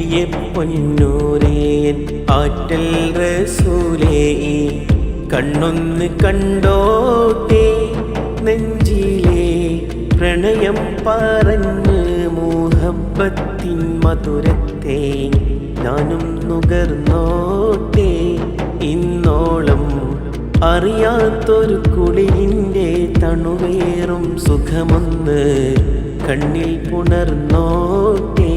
നബിയെ പൊന്നൂരേൻ ആറ്റൽ റസൂലേ കണ്ണൊന്ന് കണ്ടോട്ടെ നെഞ്ചിലെ പ്രണയം പറഞ്ഞ് മുഹബ്ബത്തിൻ മധുരത്തെ ഞാനും നുകർന്നോട്ടെ. ഇന്നോളം അറിയാത്തൊരു കുളിരിൻ്റെ തണുവേറും സുഖമൊന്ന് കണ്ണിൽ പുണർന്നോട്ടെ.